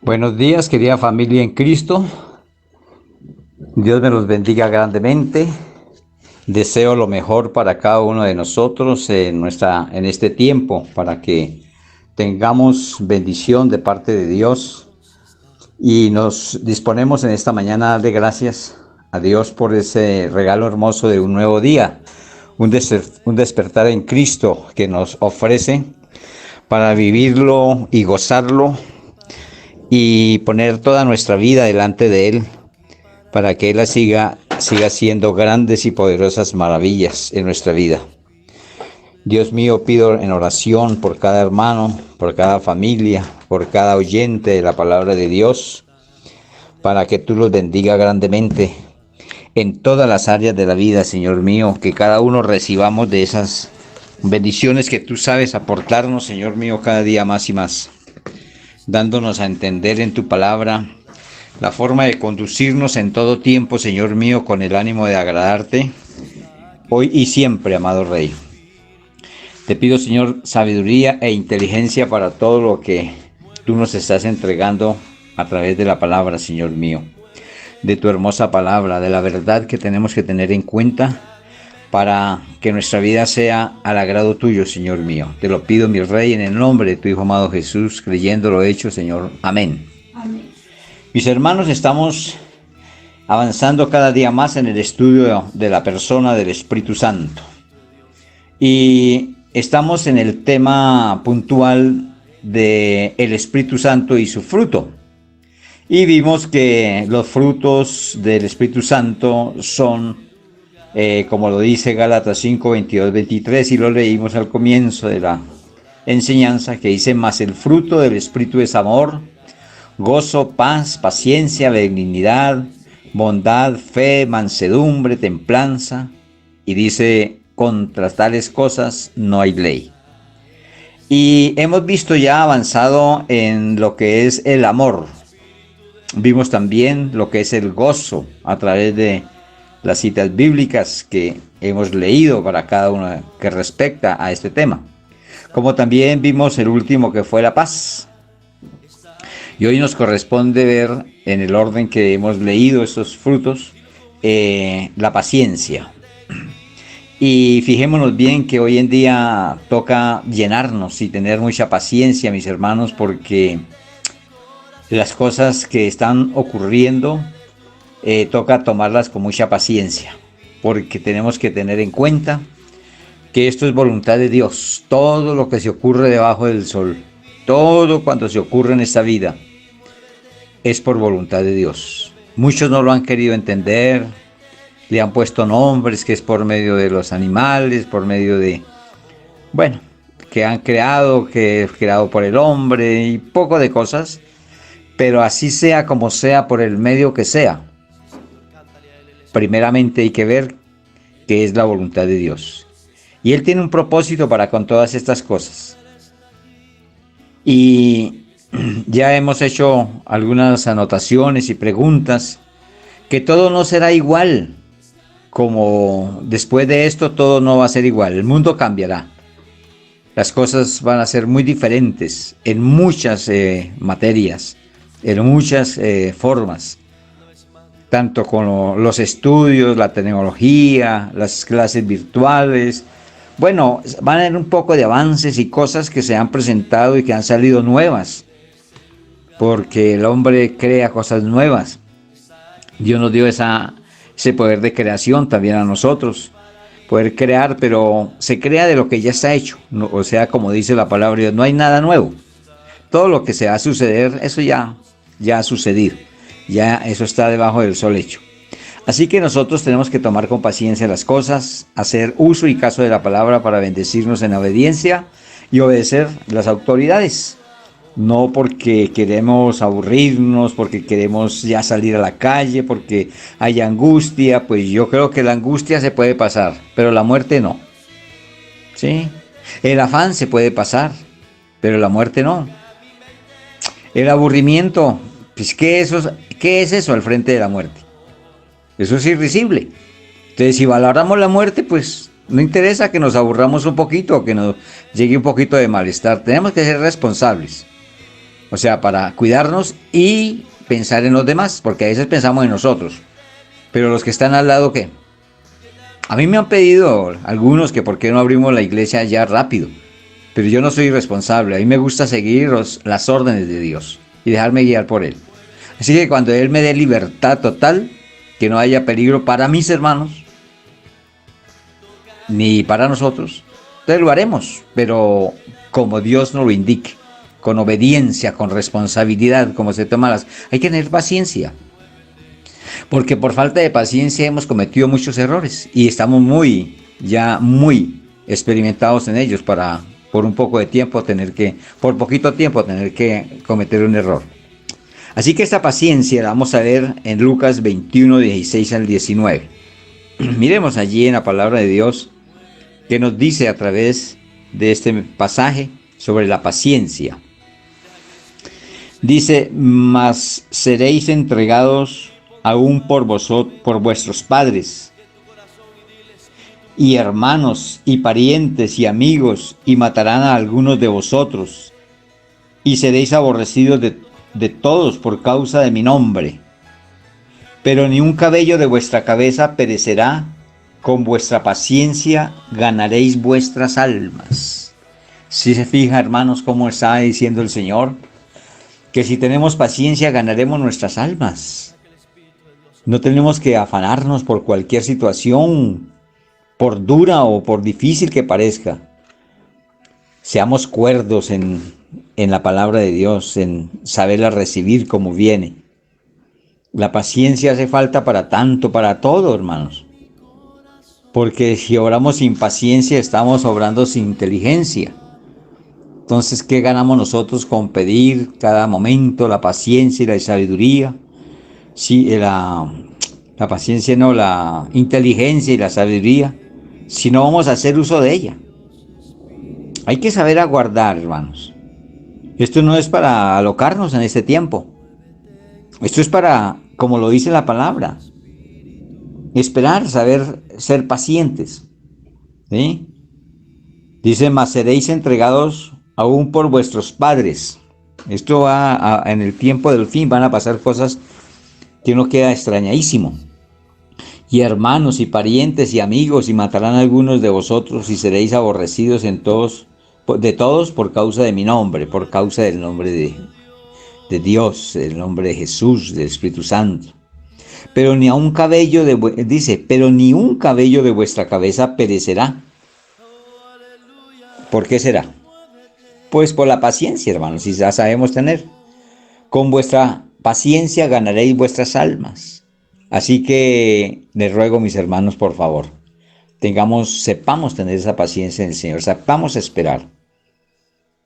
Buenos días, querida familia en Cristo. Dios me los bendiga grandemente. Deseo lo mejor para cada uno de nosotros en este tiempo, para que tengamos bendición de parte de Dios. Y nos disponemos en esta mañana a darle gracias a Dios por ese regalo hermoso de un nuevo día, un despertar en Cristo que nos ofrece para vivirlo y gozarlo y poner toda nuestra vida delante de Él, para que Él siga haciendo grandes y poderosas maravillas en nuestra vida. Dios mío, pido en oración por cada hermano, por cada familia, por cada oyente de la palabra de Dios, para que tú los bendiga grandemente en todas las áreas de la vida, Señor mío, que cada uno recibamos de esas bendiciones que tú sabes aportarnos, Señor mío, cada día más y más, dándonos a entender en tu palabra la forma de conducirnos en todo tiempo, Señor mío, con el ánimo de agradarte, hoy y siempre, amado Rey. Te pido, Señor, sabiduría e inteligencia para todo lo que tú nos estás entregando a través de la palabra, Señor mío, de tu hermosa palabra, de la verdad que tenemos que tener en cuenta para que nuestra vida sea al agrado tuyo, Señor mío. Te lo pido, mi Rey, en el nombre de tu Hijo amado Jesús, creyendo lo hecho, Señor. Amén. Amén. Mis hermanos, estamos avanzando cada día más en el estudio de la persona del Espíritu Santo. Y estamos en el tema puntual de el Espíritu Santo y su fruto. Y vimos que los frutos del Espíritu Santo son, como lo dice Gálatas 5, 22, 23, y lo leímos al comienzo de la enseñanza, que dice: mas el fruto del Espíritu es amor, gozo, paz, paciencia, benignidad, bondad, fe, mansedumbre, templanza. Y dice: contra tales cosas no hay ley. Y hemos visto ya avanzado en lo que es el amor. Vimos también lo que es el gozo a través de las citas bíblicas que hemos leído para cada uno que respecta a este tema. Como también vimos el último, que fue la paz. Y hoy nos corresponde ver, en el orden que hemos leído estos frutos, la paciencia. Y fijémonos bien que hoy en día toca llenarnos y tener mucha paciencia, mis hermanos, porque las cosas que están ocurriendo toca tomarlas con mucha paciencia, porque tenemos que tener en cuenta que esto es voluntad de Dios. Todo lo que se ocurre debajo del sol, todo cuanto se ocurre en esta vida, es por voluntad de Dios. Muchos no lo han querido entender, le han puesto nombres, que es por medio de los animales, por medio de, bueno, que han creado, que es creado por el hombre y poco de cosas, pero así sea como sea, por el medio que sea, primeramente hay que ver que es la voluntad de Dios. Y Él tiene un propósito para con todas estas cosas. Y ya hemos hecho algunas anotaciones y preguntas, que todo no será igual, como después de esto todo no va a ser igual, el mundo cambiará. Las cosas van a ser muy diferentes en muchas materias, en muchas formas, tanto con los estudios, la tecnología, las clases virtuales. Bueno, van a haber un poco de avances y cosas que se han presentado y que han salido nuevas, porque el hombre crea cosas nuevas. Dios nos dio ese poder de creación también a nosotros, poder crear, pero se crea de lo que ya está hecho. O sea, como dice la palabra de Dios, no hay nada nuevo. Todo lo que se va a suceder, eso ya ha sucedido, ya eso está debajo del sol hecho. Así que nosotros tenemos que tomar con paciencia las cosas, hacer uso y caso de la palabra para bendecirnos en obediencia y obedecer las autoridades. No porque queremos aburrirnos, porque queremos ya salir a la calle, porque hay angustia. Pues yo creo que la angustia se puede pasar, pero la muerte no. ¿Sí? El afán se puede pasar, pero la muerte no. El aburrimiento, pues ¿qué es eso al frente de la muerte? Eso es irrisible. Entonces, si valoramos la muerte, pues no interesa que nos aburramos un poquito o que nos llegue un poquito de malestar. Tenemos que ser responsables. O sea, para cuidarnos y pensar en los demás, porque a veces pensamos en nosotros. Pero los que están al lado, ¿qué? A mí me han pedido algunos que por qué no abrimos la iglesia ya rápido. Pero yo no soy responsable. A mí me gusta seguir las órdenes de Dios y dejarme guiar por Él. Así que cuando Él me dé libertad total, que no haya peligro para mis hermanos, ni para nosotros, entonces lo haremos, pero como Dios nos lo indique, con obediencia, con responsabilidad, como se toma las... Hay que tener paciencia, porque por falta de paciencia hemos cometido muchos errores y estamos ya muy experimentados en ellos para, por un poco de tiempo, por poquito tiempo, tener que cometer un error. Así que esta paciencia la vamos a ver en Lucas 21, 16 al 19. Miremos allí en la palabra de Dios que nos dice a través de este pasaje sobre la paciencia. Dice, mas seréis entregados aún por vuestros padres y hermanos y parientes y amigos, y matarán a algunos de vosotros, y seréis aborrecidos de todos por causa de mi nombre. Pero ni un cabello de vuestra cabeza perecerá, con vuestra paciencia ganaréis vuestras almas. Si se fija, hermanos, cómo está diciendo el Señor, que si tenemos paciencia ganaremos nuestras almas. No tenemos que afanarnos por cualquier situación, por dura o por difícil que parezca. Seamos cuerdos en la palabra de Dios, en saberla recibir como viene. La paciencia hace falta para tanto, para todo, hermanos. Porque si obramos sin paciencia, estamos obrando sin inteligencia. Entonces, ¿qué ganamos nosotros con pedir cada momento la paciencia y la sabiduría? Sí, la paciencia no, la inteligencia y la sabiduría, si no vamos a hacer uso de ella. Hay que saber aguardar, hermanos. Esto no es para alocarnos en este tiempo. Esto es para, como lo dice la palabra, esperar, saber ser pacientes. ¿Sí? Dice, mas seréis entregados aún por vuestros padres. Esto en el tiempo del fin van a pasar cosas que uno queda extrañadísimo. Y hermanos y parientes y amigos, y matarán a algunos de vosotros, y seréis aborrecidos de todos por causa de mi nombre, por causa del nombre de Dios, el nombre de Jesús, del Espíritu Santo. Pero ni un cabello pero ni un cabello de vuestra cabeza perecerá. ¿Por qué será? Pues por la paciencia, hermanos, si ya sabemos tener. Con vuestra paciencia ganaréis vuestras almas. Así que les ruego, mis hermanos, por favor, sepamos tener esa paciencia en el Señor, sepamos esperar.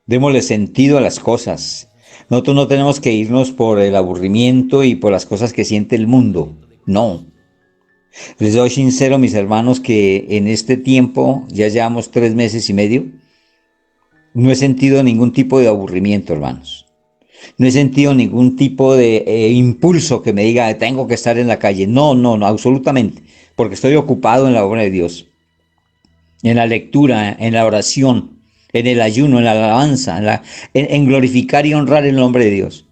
Démosle sentido a las cosas. Nosotros no tenemos que irnos por el aburrimiento y por las cosas que siente el mundo. No. Les doy sincero, mis hermanos, que en este tiempo, ya llevamos 3 meses y medio, no he sentido ningún tipo de aburrimiento, hermanos. No he sentido ningún tipo de impulso que me diga, tengo que estar en la calle. No, absolutamente. Porque estoy ocupado en la obra de Dios. En la lectura, en la oración, en el ayuno, en la alabanza, en glorificar y honrar el nombre de Dios.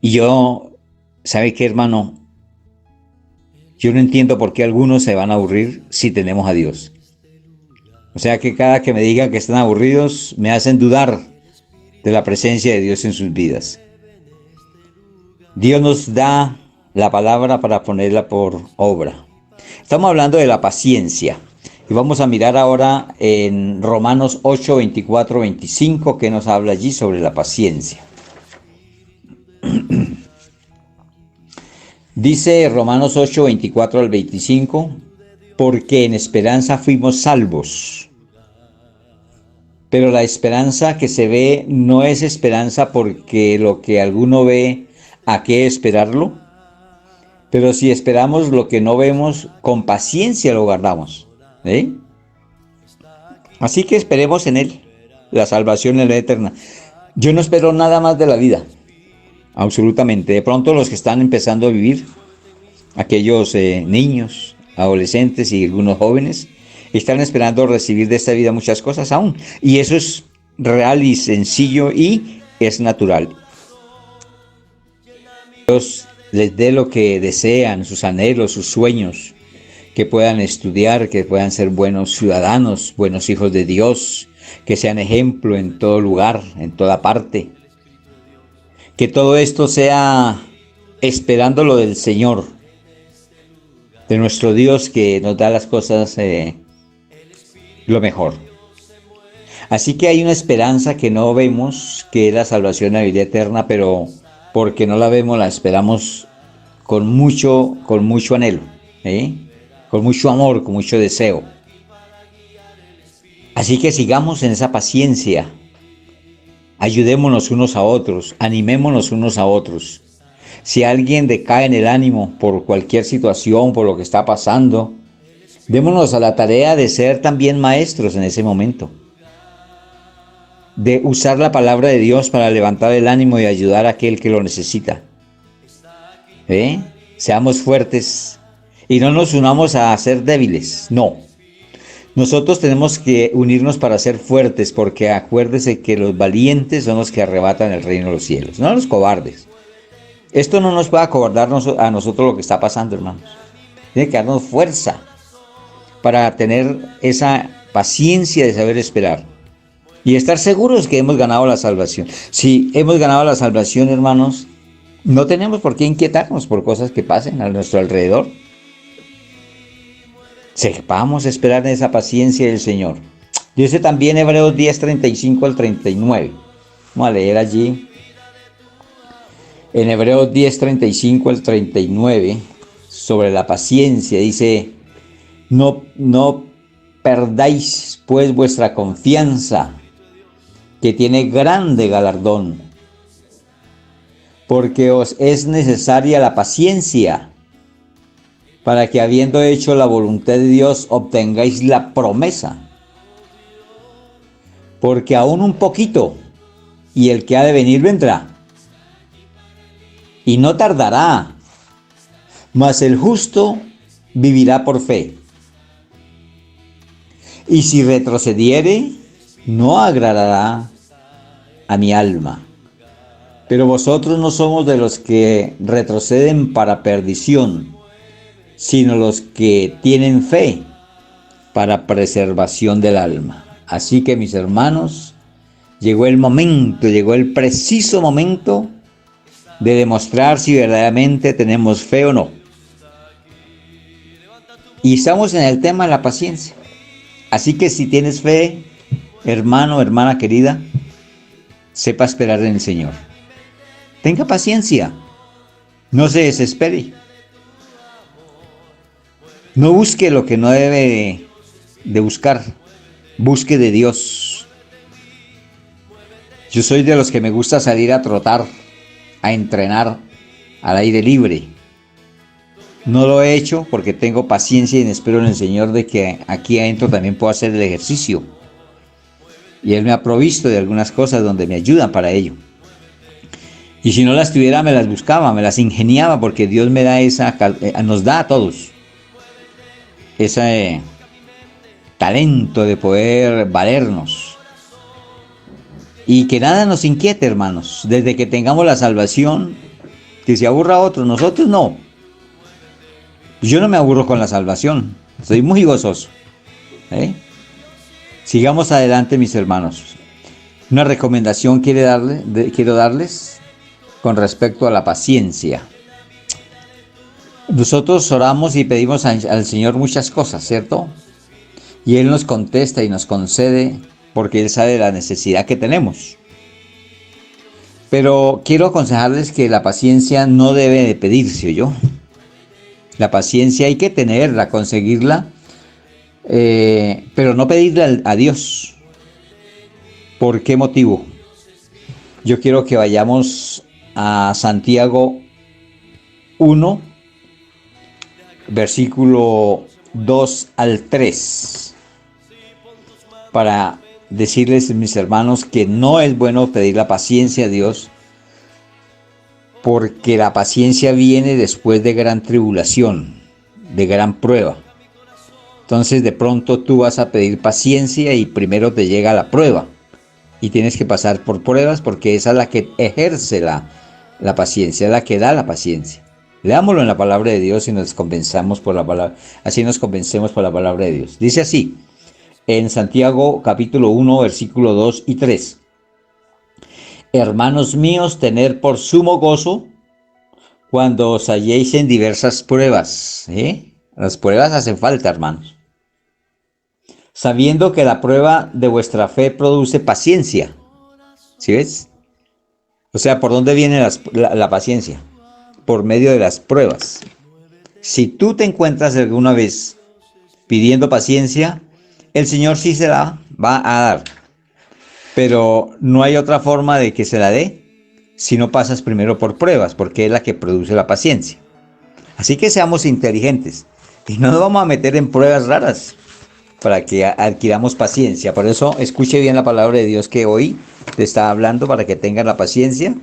Y yo, ¿sabe qué, hermano? Yo no entiendo por qué algunos se van a aburrir si tenemos a Dios. O sea que cada que me digan que están aburridos, me hacen dudar de la presencia de Dios en sus vidas. Dios nos da la palabra para ponerla por obra. Estamos hablando de la paciencia. Y vamos a mirar ahora en Romanos 8, 24, 25, que nos habla allí sobre la paciencia. Dice Romanos 8, 24 al 25, porque en esperanza fuimos salvos. Pero la esperanza que se ve no es esperanza porque lo que alguno ve, ¿a qué esperarlo? Pero si esperamos lo que no vemos, con paciencia lo guardamos. Así que esperemos en Él, la salvación en la eterna. Yo no espero nada más de la vida, absolutamente. De pronto los que están empezando a vivir, aquellos niños, adolescentes y algunos jóvenes, están esperando recibir de esta vida muchas cosas aún. Y eso es real y sencillo y es natural. Dios les dé lo que desean, sus anhelos, sus sueños, que puedan estudiar, que puedan ser buenos ciudadanos, buenos hijos de Dios, que sean ejemplo en todo lugar, en toda parte. Que todo esto sea esperando lo del Señor, de nuestro Dios que nos da las cosas lo mejor. Así que hay una esperanza que no vemos, que es la salvación y la vida eterna, pero porque no la vemos, la esperamos con mucho anhelo, ¿eh? Con mucho amor, con mucho deseo. Así que sigamos en esa paciencia, ayudémonos unos a otros, animémonos unos a otros. Si alguien decae en el ánimo por cualquier situación, por lo que está pasando, démonos a la tarea de ser también maestros en ese momento, de usar la palabra de Dios para levantar el ánimo y ayudar a aquel que lo necesita. Seamos fuertes y no nos unamos a ser débiles, no. Nosotros tenemos que unirnos para ser fuertes, porque acuérdese que los valientes son los que arrebatan el reino de los cielos, no los cobardes. Esto no nos puede acobardar a nosotros lo que está pasando, hermanos. Tiene que darnos fuerza para tener esa paciencia de saber esperar y estar seguros que hemos ganado la salvación. Si hemos ganado la salvación, hermanos, no tenemos por qué inquietarnos por cosas que pasen a nuestro alrededor. Sepamos esperar en esa paciencia del Señor. Dice también Hebreos 10, 35 al 39. Vamos a leer allí. En Hebreos 10, 35 al 39, sobre la paciencia, dice: no perdáis pues vuestra confianza, que tiene grande galardón, porque os es necesaria la paciencia, para que habiendo hecho la voluntad de Dios obtengáis la promesa. Porque aún un poquito, y el que ha de venir vendrá, y no tardará, mas el justo vivirá por fe. Y si retrocediere, no agradará a mi alma. Pero vosotros no somos de los que retroceden para perdición, sino los que tienen fe para preservación del alma. Así que, mis hermanos, llegó el momento, llegó el preciso momento de demostrar si verdaderamente tenemos fe o no. Y estamos en el tema de la paciencia. Así que si tienes fe, hermano, hermana querida, sepa esperar en el Señor. Tenga paciencia, no se desespere. No busque lo que no debe de buscar, busque de Dios. Yo soy de los que me gusta salir a trotar, a entrenar al aire libre. No lo he hecho porque tengo paciencia y espero en el Señor de que aquí adentro también puedo hacer el ejercicio. Y Él me ha provisto de algunas cosas donde me ayudan para ello. Y si no las tuviera, me las buscaba, me las ingeniaba, porque Dios me da nos da a todos ese talento de poder valernos. Y que nada nos inquiete, hermanos. Desde que tengamos la salvación, que se aburra otro, nosotros no. Yo no me aburro con la salvación, soy muy gozoso. Sigamos adelante, mis hermanos. Una recomendación quiero darles con respecto a la paciencia. Nosotros oramos y pedimos al Señor muchas cosas, ¿cierto? Y Él nos contesta y nos concede porque Él sabe la necesidad que tenemos. Pero quiero aconsejarles que la paciencia no debe de pedirse, ¿oyó? La paciencia hay que tenerla, conseguirla, pero no pedirle a Dios. ¿Por qué motivo? Yo quiero que vayamos a Santiago 1, versículo 2 al 3, para decirles, mis hermanos, que no es bueno pedir la paciencia a Dios, porque la paciencia viene después de gran tribulación, de gran prueba. Entonces de pronto tú vas a pedir paciencia y primero te llega la prueba y tienes que pasar por pruebas, porque esa es la que ejerce La paciencia es la que da la paciencia. Leámoslo en la palabra de Dios y nos convencemos por la palabra, así nos convencemos por la palabra de Dios. Dice así, en Santiago capítulo 1, versículo 2 y 3. Hermanos míos, tener por sumo gozo cuando os halléis en diversas pruebas. Las pruebas hacen falta, hermanos. Sabiendo que la prueba de vuestra fe produce paciencia. ¿Sí ves? O sea, ¿por dónde viene la paciencia? Por medio de las pruebas. Si tú te encuentras alguna vez pidiendo paciencia, el Señor sí se la va a dar. Pero no hay otra forma de que se la dé si no pasas primero por pruebas, porque es la que produce la paciencia. Así que seamos inteligentes y no nos vamos a meter en pruebas raras para que adquiramos paciencia. Por eso escuche bien la palabra de Dios que hoy te está hablando para que tengas la paciencia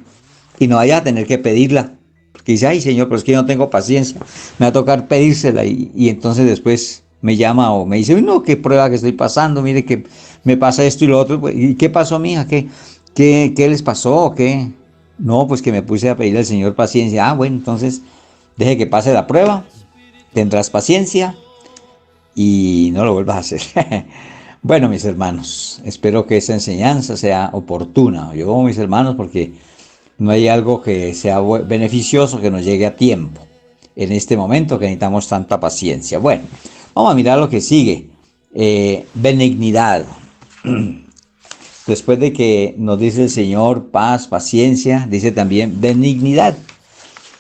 y no vayas a tener que pedirla. Porque dice, ay Señor, pero es que yo no tengo paciencia. Me va a tocar pedírsela y entonces después me llama o me dice, no, qué prueba que estoy pasando, mire que me pasa esto y lo otro. ¿Y qué pasó, mija? ¿Qué les pasó? ¿Qué? No, pues que me puse a pedirle al Señor paciencia. Ah, bueno, entonces deje que pase la prueba, tendrás paciencia y no lo vuelvas a hacer. Bueno, mis hermanos, espero que esa enseñanza sea oportuna. Yo como mis hermanos porque no hay algo que sea beneficioso que nos llegue a tiempo en este momento que necesitamos tanta paciencia. Bueno, vamos a mirar lo que sigue. Benignidad. Después de que nos dice el Señor paz, paciencia, dice también benignidad.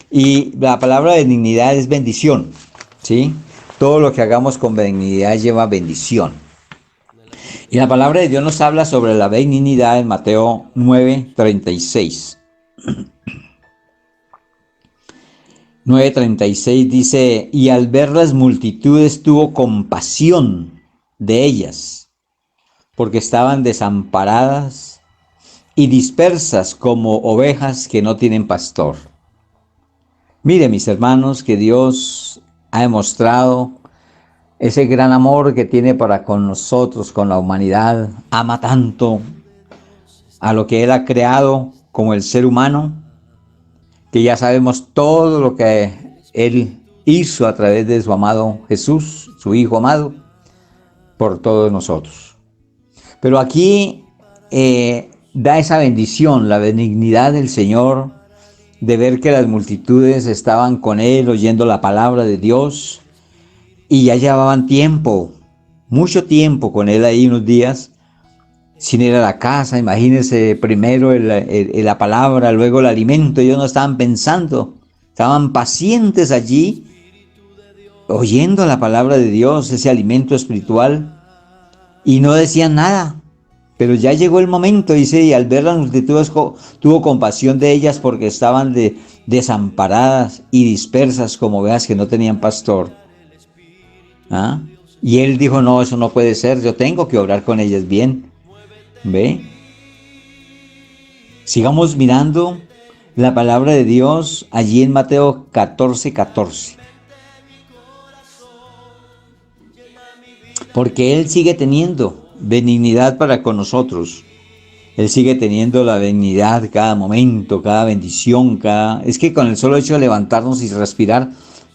Y la palabra benignidad es bendición, ¿sí? Todo lo que hagamos con benignidad lleva bendición. Y la palabra de Dios nos habla sobre la benignidad en Mateo 9:36. 9:36 dice, y al ver las multitudes tuvo compasión de ellas, porque estaban desamparadas y dispersas como ovejas que no tienen pastor. Mire, mis hermanos, que Dios ha demostrado ese gran amor que tiene para con nosotros, con la humanidad. Ama tanto a lo que Él ha creado como el ser humano, que ya sabemos todo lo que Él hizo a través de su amado Jesús, su Hijo amado, por todos nosotros. Pero aquí da esa bendición, la benignidad del Señor, de ver que las multitudes estaban con Él oyendo la palabra de Dios y ya llevaban tiempo, mucho tiempo con Él ahí, unos días, sin ir a la casa. Imagínense, primero la palabra, luego el alimento. Ellos no estaban pensando, estaban pacientes allí, oyendo la palabra de Dios, ese alimento espiritual, y no decían nada. Pero ya llegó el momento, dice, y al ver las multitudes tuvo compasión de ellas porque estaban desamparadas y dispersas como ovejas que no tenían pastor. ¿Ah? Y Él dijo, no, eso no puede ser, yo tengo que obrar con ellas bien. ¿Ve? Sigamos mirando la palabra de Dios allí en Mateo 14:14. Porque Él sigue teniendo benignidad para con nosotros. Él sigue teniendo la benignidad cada momento, cada bendición, Es que con el solo hecho de levantarnos y respirar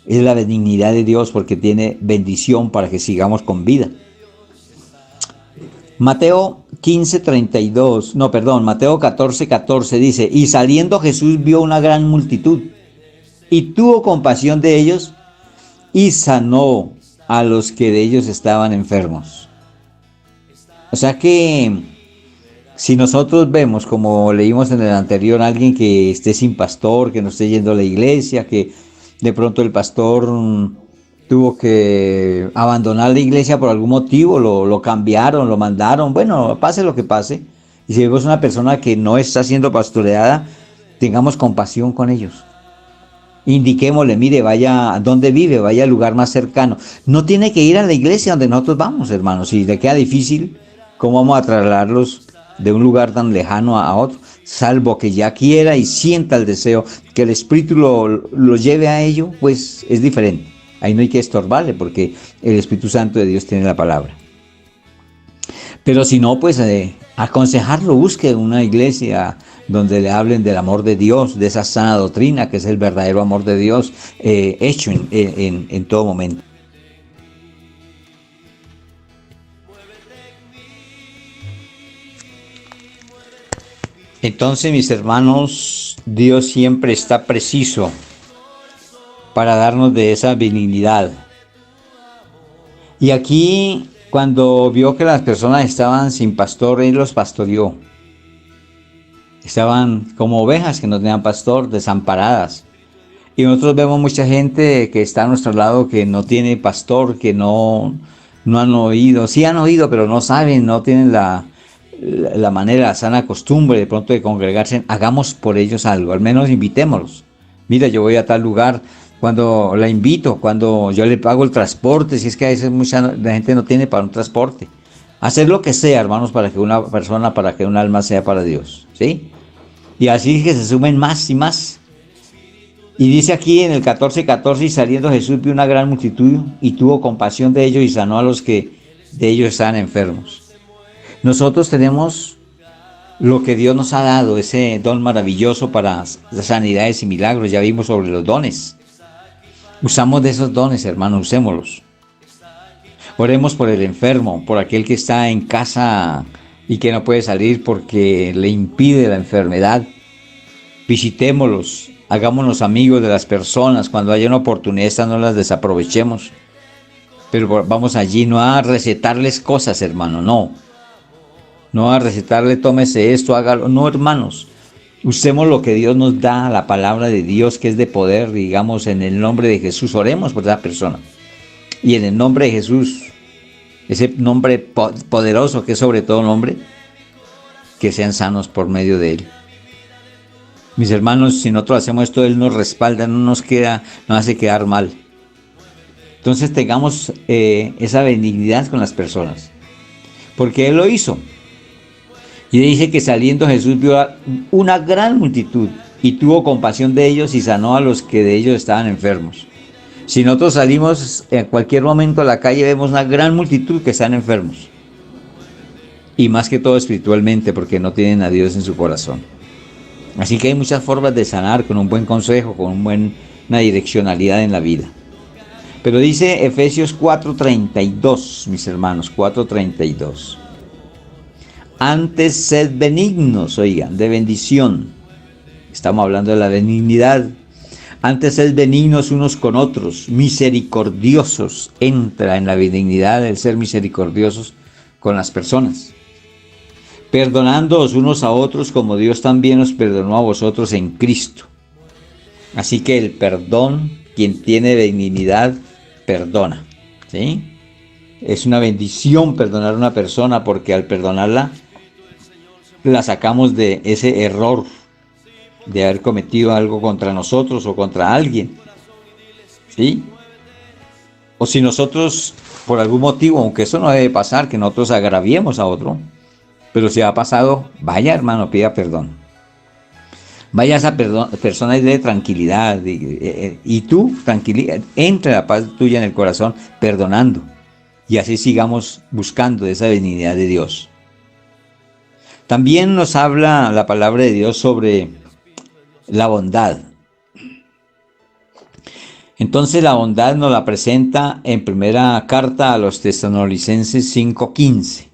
es la benignidad de Dios porque tiene bendición para que sigamos con vida. Mateo 14:14 dice, y saliendo Jesús vio una gran multitud y tuvo compasión de ellos y sanó a los que de ellos estaban enfermos. O sea que si nosotros vemos, como leímos en el anterior, a alguien que esté sin pastor, que no esté yendo a la iglesia, que de pronto el pastor tuvo que abandonar la iglesia por algún motivo, lo cambiaron, lo mandaron, bueno, pase lo que pase. Y si vemos una persona que no está siendo pastoreada, tengamos compasión con ellos. Indiquémosle, mire, vaya a donde vive, vaya al lugar más cercano. No tiene que ir a la iglesia donde nosotros vamos, hermanos. Si le queda difícil, ¿cómo vamos a trasladarlos de un lugar tan lejano a otro? Salvo que ya quiera y sienta el deseo, que el Espíritu lo lleve a ello, pues es diferente. Ahí no hay que estorbarle porque el Espíritu Santo de Dios tiene la palabra. Pero si no, pues aconsejarlo, busque una iglesia donde le hablen del amor de Dios, de esa sana doctrina que es el verdadero amor de Dios hecho en todo momento. Entonces, mis hermanos, Dios siempre está preciso para darnos de esa benignidad. Y aquí, cuando vio que las personas estaban sin pastor, Él los pastoreó. Estaban como ovejas que no tenían pastor, desamparadas. Y nosotros vemos mucha gente que está a nuestro lado que no tiene pastor, que no han oído. Sí han oído, pero no saben, no tienen la manera, la sana costumbre de pronto de congregarse. Hagamos por ellos algo, al menos invitémoslos. Mira, yo voy a tal lugar, cuando la invito, cuando yo le pago el transporte, si es que a veces mucha la gente no tiene para un transporte. Hacer lo que sea, hermanos, para que una persona, para que un alma sea para Dios, ¿sí? Y así que se sumen más y más. Y dice aquí en el 14:14, y saliendo Jesús vio una gran multitud y tuvo compasión de ellos y sanó a los que de ellos estaban enfermos. Nosotros tenemos lo que Dios nos ha dado, ese don maravilloso para sanidades y milagros. Ya vimos sobre los dones. Usamos de esos dones, hermanos, usémoslos. Oremos por el enfermo, por aquel que está en casa y que no puede salir porque le impide la enfermedad. Visitémoslos, hagámonos amigos de las personas. Cuando haya una oportunidad, estas no las desaprovechemos. Pero vamos allí no a recetarles cosas, hermano, no. No a recetarle, tómese esto, hágalo. No, hermanos. Usemos lo que Dios nos da, la palabra de Dios que es de poder, digamos, en el nombre de Jesús. Oremos por esa persona. Y en el nombre de Jesús, ese nombre poderoso que es sobre todo nombre, que sean sanos por medio de Él. Mis hermanos, si nosotros hacemos esto, Él nos respalda, no nos hace quedar mal. Entonces tengamos esa benignidad con las personas, porque Él lo hizo. Y dice que saliendo Jesús vio una gran multitud y tuvo compasión de ellos y sanó a los que de ellos estaban enfermos. Si nosotros salimos en cualquier momento a la calle, vemos una gran multitud que están enfermos. Y más que todo espiritualmente, porque no tienen a Dios en su corazón. Así que hay muchas formas de sanar con un buen consejo, con una direccionalidad en la vida. Pero dice Efesios 4:32, mis hermanos, 4:32. Antes sed benignos, oigan, de bendición. Estamos hablando de la benignidad. Antes sed benignos unos con otros, misericordiosos. Entra en la benignidad el ser misericordiosos con las personas. Perdonándoos unos a otros como Dios también os perdonó a vosotros en Cristo. Así que el perdón, quien tiene benignidad, perdona. ¿Sí? Es una bendición perdonar a una persona porque al perdonarla, la sacamos de ese error de haber cometido algo contra nosotros o contra alguien. ¿Sí? O si nosotros, por algún motivo, aunque eso no debe pasar, que nosotros agraviemos a otro, pero si ha pasado, vaya hermano, pida perdón. Vaya a esa persona y dé tranquilidad. Y tú, tranquilidad, entre la paz tuya en el corazón, perdonando. Y así sigamos buscando esa benignidad de Dios. También nos habla la palabra de Dios sobre la bondad. Entonces la bondad nos la presenta en primera carta a los Tesalonicenses 5:15.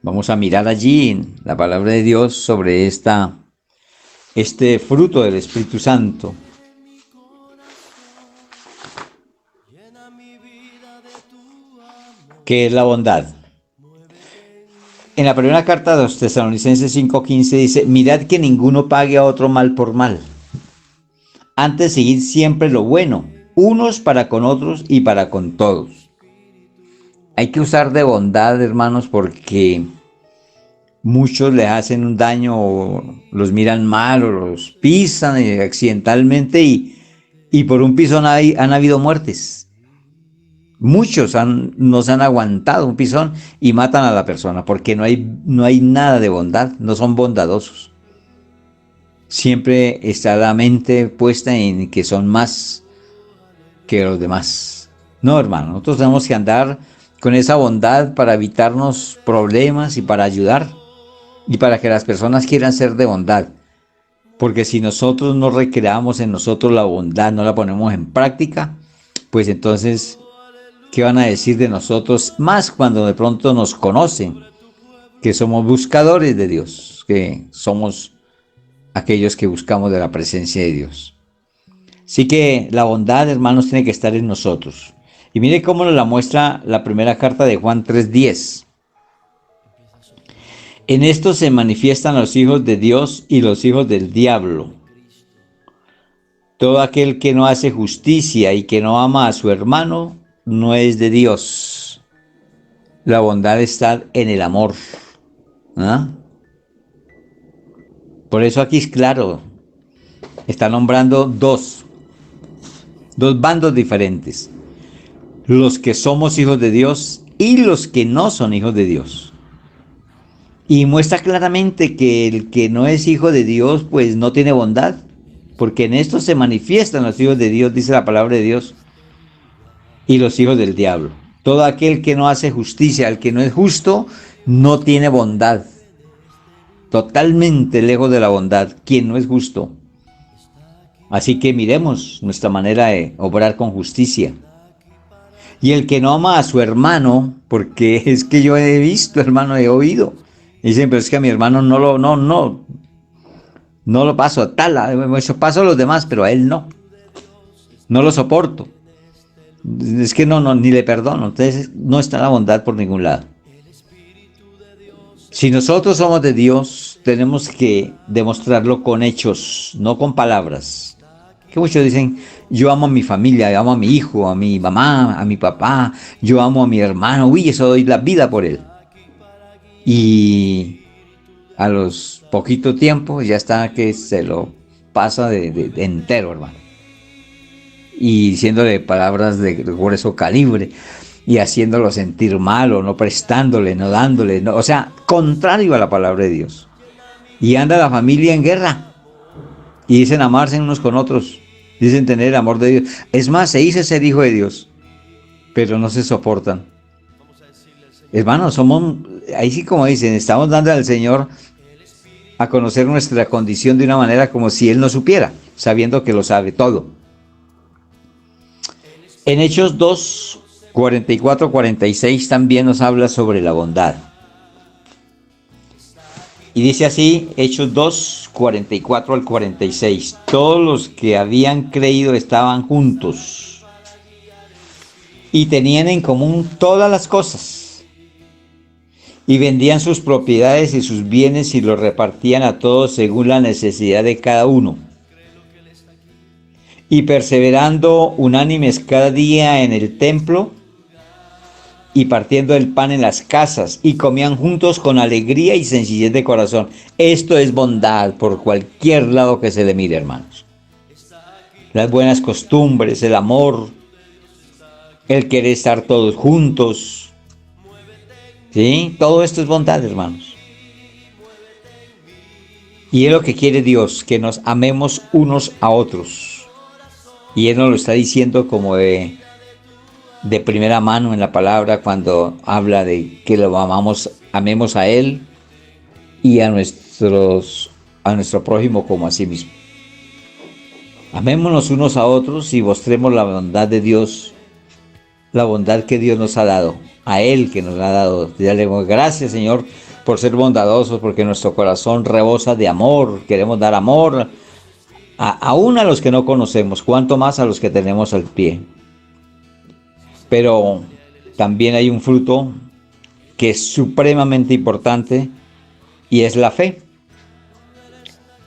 Vamos a mirar allí en la palabra de Dios sobre este fruto del Espíritu Santo. ¿Qué es la bondad? En la primera carta de los Tesalonicenses 5:15 dice: mirad que ninguno pague a otro mal por mal. Antes seguid siempre lo bueno, unos para con otros y para con todos. Hay que usar de bondad, hermanos, porque muchos le hacen un daño o los miran mal o los pisan accidentalmente y por un pisón han habido muertes. Muchos nos han aguantado un pisón y matan a la persona porque no hay nada de bondad, no son bondadosos. Siempre está la mente puesta en que son más que los demás. No, hermano, nosotros tenemos que andar con esa bondad para evitarnos problemas y para ayudar. y para que las personas quieran ser de bondad. Porque si nosotros no recreamos en nosotros la bondad, no la ponemos en práctica, pues entonces, ¿qué van a decir de nosotros? Más cuando de pronto nos conocen, que somos buscadores de Dios, que somos aquellos que buscamos de la presencia de Dios. Así que la bondad, hermanos, tiene que estar en nosotros. Y mire cómo nos la muestra la primera carta de Juan 3:10. En esto se manifiestan los hijos de Dios y los hijos del diablo. Todo aquel que no hace justicia y que no ama a su hermano no es de Dios. La bondad está en el amor. ¿Ah? Por eso aquí es claro, está nombrando dos bandos diferentes. Los que somos hijos de Dios y los que no son hijos de Dios. Y muestra claramente que el que no es hijo de Dios, pues no tiene bondad. Porque en esto se manifiestan los hijos de Dios, dice la palabra de Dios, y los hijos del diablo. Todo aquel que no hace justicia, el que no es justo, no tiene bondad. Totalmente lejos de la bondad, quien no es justo. Así que miremos nuestra manera de obrar con justicia. Y el que no ama a su hermano, porque es que yo he visto, hermano, he oído. Dicen, pero es que a mi hermano no lo paso a tal, paso a los demás, pero a él no. No lo soporto. Es que no, ni le perdono. Entonces no está la bondad por ningún lado. Si nosotros somos de Dios, tenemos que demostrarlo con hechos, no con palabras. Que muchos dicen, yo amo a mi familia, yo amo a mi hijo, a mi mamá, a mi papá, yo amo a mi hermano, uy, eso doy la vida por él. Y a los poquito tiempo ya está que se lo pasa de entero, hermano. Y diciéndole palabras de grueso calibre y haciéndolo sentir mal o no prestándole, no dándole, no, o sea, contrario a la palabra de Dios. Y anda la familia en guerra y dicen amarse unos con otros, dicen tener el amor de Dios. Es más, se dice ser hijo de Dios, pero no se soportan. Hermanos, somos, ahí sí como dicen, estamos dando al Señor a conocer nuestra condición de una manera como si Él no supiera, sabiendo que lo sabe todo. En Hechos 2, 44, 46 también nos habla sobre la bondad. Y dice así, Hechos 2, 44 al 46. Todos los que habían creído estaban juntos y tenían en común todas las cosas. Y vendían sus propiedades y sus bienes y los repartían a todos según la necesidad de cada uno. Y perseverando unánimes cada día en el templo y partiendo el pan en las casas y comían juntos con alegría y sencillez de corazón. Esto es bondad por cualquier lado que se le mire, hermanos. Las buenas costumbres, el amor, el querer estar todos juntos. ¿Sí? Todo esto es bondad, hermanos. Y es lo que quiere Dios, que nos amemos unos a otros. Y Él nos lo está diciendo como de primera mano en la palabra cuando habla de que lo amemos a Él y a nuestro prójimo como a sí mismo. Amémonos unos a otros y mostremos la bondad de Dios, la bondad que Dios nos ha dado, a Él que nos ha dado. Ya le damos gracias, Señor, por ser bondadosos, porque nuestro corazón rebosa de amor. Queremos dar amor aún a los que no conocemos, cuanto más a los que tenemos al pie. Pero también hay un fruto que es supremamente importante y es la fe.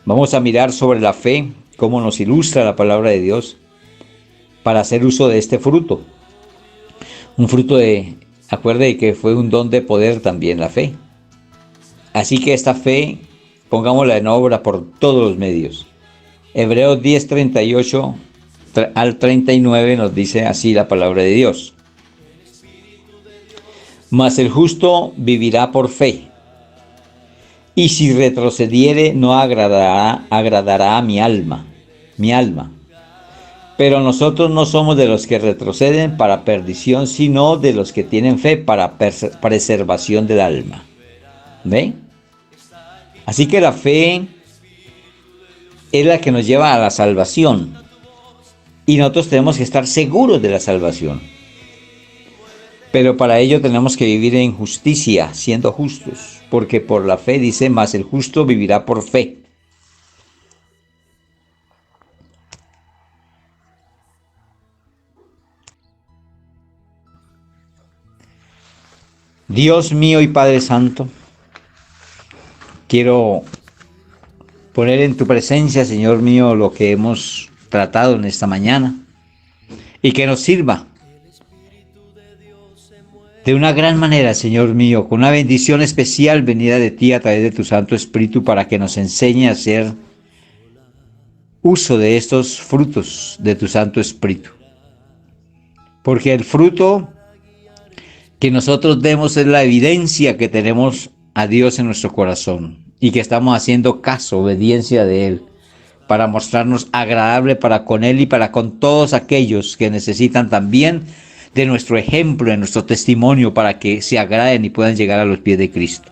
Vamos a mirar sobre la fe, cómo nos ilustra la palabra de Dios para hacer uso de este fruto. Un fruto acuerde que fue un don de poder también la fe. Así que esta fe, pongámosla en obra por todos los medios. Hebreos 10, 38 al 39 nos dice así la palabra de Dios. Mas el justo vivirá por fe, y si retrocediere no agradará a mi alma. Pero nosotros no somos de los que retroceden para perdición, sino de los que tienen fe para preservación del alma. ¿Ven? Así que la fe es la que nos lleva a la salvación. Y nosotros tenemos que estar seguros de la salvación. Pero para ello tenemos que vivir en justicia, siendo justos. Porque por la fe dice, más el justo vivirá por fe. Dios mío y Padre Santo, quiero poner en tu presencia, Señor mío, lo que hemos tratado en esta mañana y que nos sirva de una gran manera, Señor mío, con una bendición especial venida de ti a través de tu Santo Espíritu para que nos enseñe a hacer uso de estos frutos de tu Santo Espíritu. Porque el fruto que nosotros demos es la evidencia que tenemos a Dios en nuestro corazón y que estamos haciendo caso, obediencia de Él, para mostrarnos agradable para con Él y para con todos aquellos que necesitan también de nuestro ejemplo, de nuestro testimonio, para que se agraden y puedan llegar a los pies de Cristo.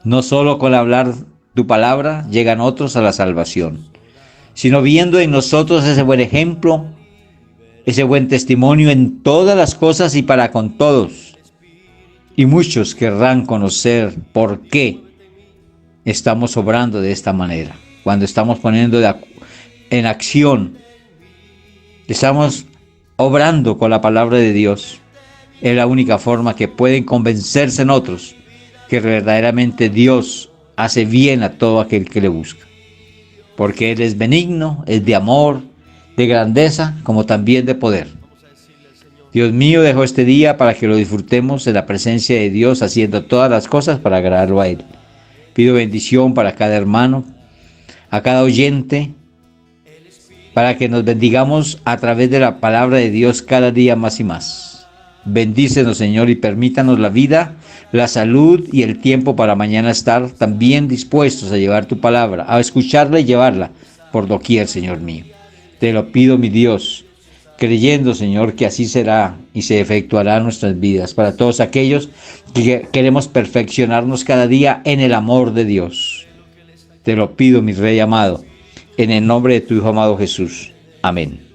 No solo con hablar tu palabra llegan otros a la salvación, sino viendo en nosotros ese buen ejemplo, ese buen testimonio en todas las cosas y para con todos. Y muchos querrán conocer por qué estamos obrando de esta manera. Cuando estamos poniendo en acción, estamos obrando con la palabra de Dios. Es la única forma que pueden convencerse en otros que verdaderamente Dios hace bien a todo aquel que le busca. Porque Él es benigno, es de amor, de grandeza, como también de poder. Dios mío, dejo este día para que lo disfrutemos en la presencia de Dios, haciendo todas las cosas para agradarlo a Él. Pido bendición para cada hermano, a cada oyente, para que nos bendigamos a través de la palabra de Dios cada día más y más. Bendícenos, Señor, y permítanos la vida, la salud y el tiempo para mañana estar también dispuestos a llevar tu palabra, a escucharla y llevarla por doquier, Señor mío. Te lo pido, mi Dios, creyendo, Señor, que así será y se efectuará en nuestras vidas, para todos aquellos que queremos perfeccionarnos cada día en el amor de Dios. Te lo pido, mi Rey amado, en el nombre de tu Hijo amado Jesús. Amén.